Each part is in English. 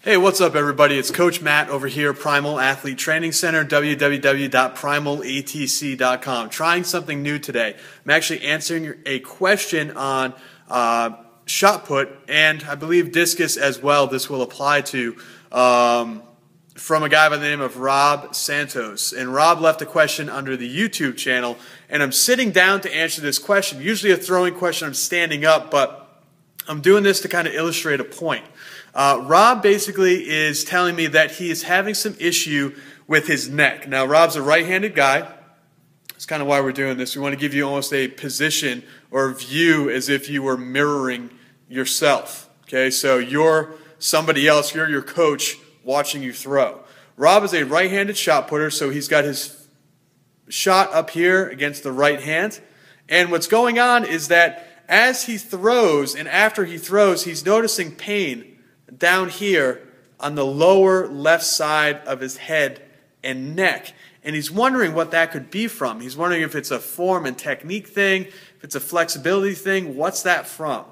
Hey, what's up everybody? It's Coach Matt over here, Primal Athlete Training Center, www.primalatc.com. Trying something new today. I'm actually answering a question on shot put and I believe discus as well. This will apply to from a guy by the name of Rob Santos. And Rob left a question under the YouTube channel, and I'm sitting down to answer this question. Usually a throwing question, I'm standing up, but I'm doing this to kind of illustrate a point. Rob basically is telling me that he is having some issue with his neck. Now, Rob's a right-handed guy. That's kind of why we're doing this. We want to give you almost a position or view as if you were mirroring yourself. Okay, so you're somebody else. You're your coach watching you throw. Rob is a right-handed shot putter, so he's got his shot up here against the right hand. And what's going on is that as he throws and after he throws, he's noticing pain down here on the lower left side of his head and neck. And he's wondering what that could be from. He's wondering if it's a form and technique thing, if it's a flexibility thing, what's that from?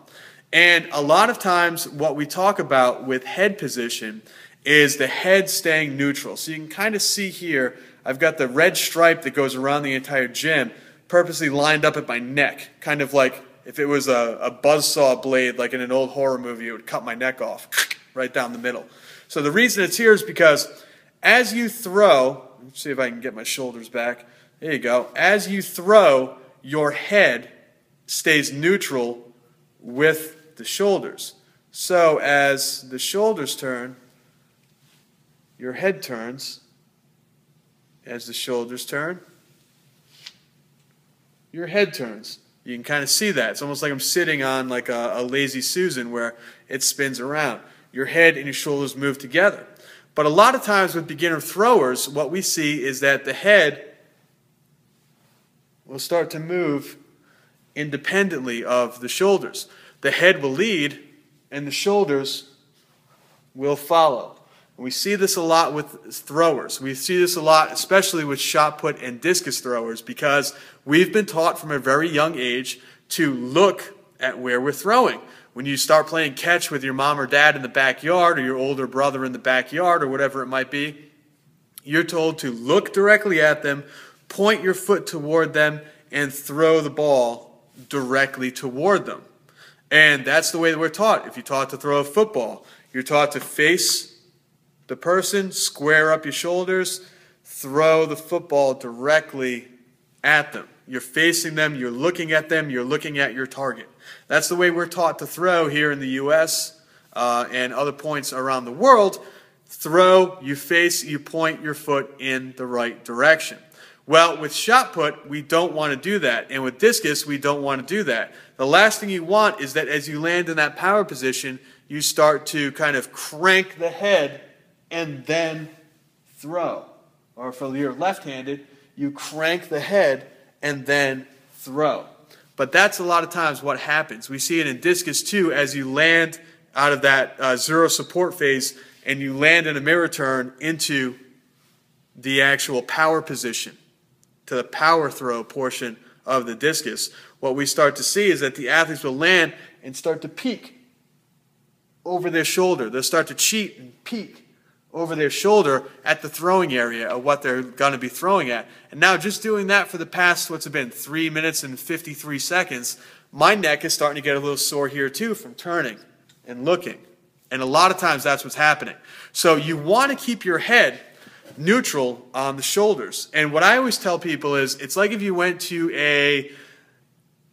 And a lot of times what we talk about with head position is the head staying neutral. So you can kind of see here, I've got the red stripe that goes around the entire gym purposely lined up at my neck, kind of like if it was a buzzsaw blade, like in an old horror movie, it would cut my neck off right down the middle. So the reason it's here is because as you throw, let's see if I can get my shoulders back. There you go. As you throw, your head stays neutral with the shoulders. So as the shoulders turn, your head turns. As the shoulders turn, your head turns. You can kind of see that. It's almost like I'm sitting on like a lazy Susan where it spins around. Your head and your shoulders move together. But a lot of times with beginner throwers, what we see is that the head will start to move independently of the shoulders. The head will lead and the shoulders will follow. And we see this a lot with throwers. We see this a lot, especially with shot put and discus throwers, because we've been taught from a very young age to look at where we're throwing. When you start playing catch with your mom or dad in the backyard, or your older brother in the backyard, or whatever it might be, you're told to look directly at them, point your foot toward them, and throw the ball directly toward them. And that's the way that we're taught. If you're taught to throw a football, you're taught to face the person, square up your shoulders, throw the football directly at them. You're facing them, you're looking at them, you're looking at your target. That's the way we're taught to throw here in the U.S. And other points around the world. Throw, you face, you point your foot in the right direction. Well, with shot put, we don't want to do that. And with discus, we don't want to do that. The last thing you want is that as you land in that power position, you start to kind of crank the head and then throw. Or for your left-handed, you crank the head and then throw. But that's a lot of times what happens. We see it in discus too, as you land out of that zero support phase and you land in a mirror turn into the actual power position, to the power throw portion of the discus. What we start to see is that the athletes will land and start to peek over their shoulder. They'll start to cheat and peek over their shoulder at the throwing area of what they're going to be throwing at. And now just doing that for the past, what's it been, 3 minutes and 53 seconds, my neck is starting to get a little sore here too from turning and looking. And a lot of times that's what's happening. So you want to keep your head neutral on the shoulders. And what I always tell people is, it's like if you went to a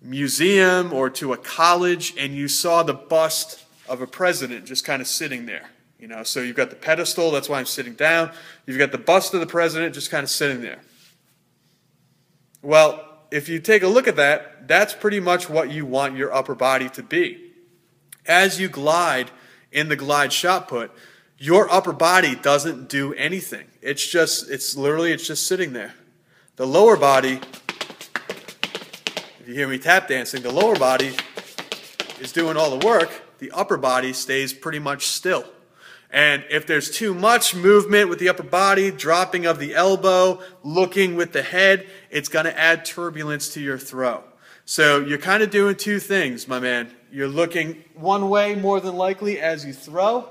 museum or to a college and you saw the bust of a president just kind of sitting there. You know, so you've got the pedestal, that's why I'm sitting down. You've got the bust of the president just kind of sitting there. Well, if you take a look at that, that's pretty much what you want your upper body to be. As you glide in the glide shot put, your upper body doesn't do anything. It's just sitting there. The lower body, if you hear me tap dancing, the lower body is doing all the work. The upper body stays pretty much still. And if there's too much movement with the upper body, dropping of the elbow, looking with the head, it's going to add turbulence to your throw. So you're kind of doing two things, my man. You're looking one way more than likely as you throw,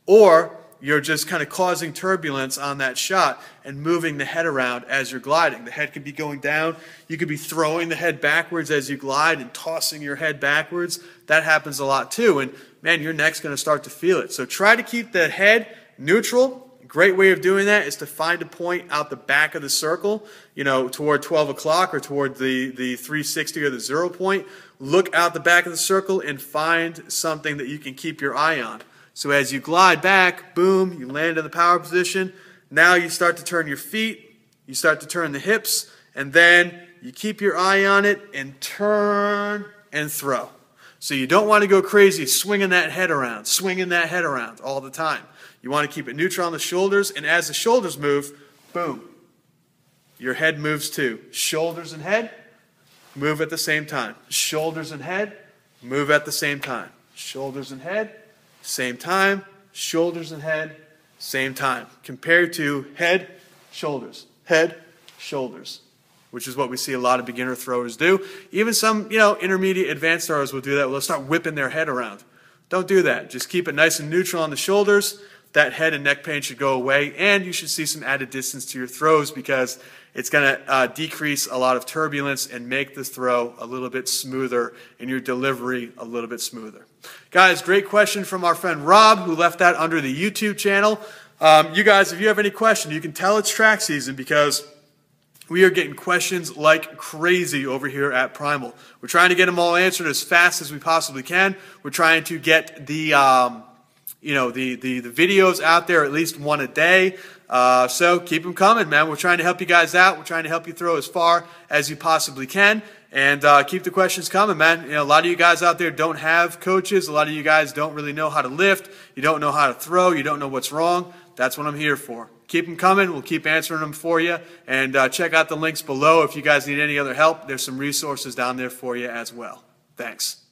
or you're just kind of causing turbulence on that shot and moving the head around as you're gliding. The head could be going down. You could be throwing the head backwards as you glide and tossing your head backwards. That happens a lot too. And man, your neck's going to start to feel it. So try to keep the head neutral. A great way of doing that is to find a point out the back of the circle, toward 12 o'clock or toward the 360 or the 0 point. Look out the back of the circle and find something that you can keep your eye on. So as you glide back, boom, you land in the power position. Now you start to turn your feet, you start to turn the hips, and then you keep your eye on it and turn and throw. So you don't want to go crazy swinging that head around all the time. You want to keep it neutral on the shoulders, and as the shoulders move, boom, your head moves too. Shoulders and head move at the same time. Shoulders and head move at the same time. Shoulders and head, same time. Shoulders and head, same time. Compared to head, shoulders, which is what we see a lot of beginner throwers do. Even some, intermediate advanced throwers will do that. They'll start whipping their head around. Don't do that. Just keep it nice and neutral on the shoulders. That head and neck pain should go away, and you should see some added distance to your throws because it's going to decrease a lot of turbulence and make the throw a little bit smoother and your delivery a little bit smoother. Guys, great question from our friend Rob, who left that under the YouTube channel. You guys, if you have any question, you can tell it's track season because we are getting questions like crazy over here at Primal. We're trying to get them all answered as fast as we possibly can. We're trying to get the videos out there, at least one a day. So keep them coming, man. We're trying to help you guys out. We're trying to help you throw as far as you possibly can. And keep the questions coming, man. A lot of you guys out there don't have coaches. A lot of you guys don't really know how to lift. You don't know how to throw. You don't know what's wrong. That's what I'm here for. Keep them coming. We'll keep answering them for you. And check out the links below if you guys need any other help. There's some resources down there for you as well. Thanks.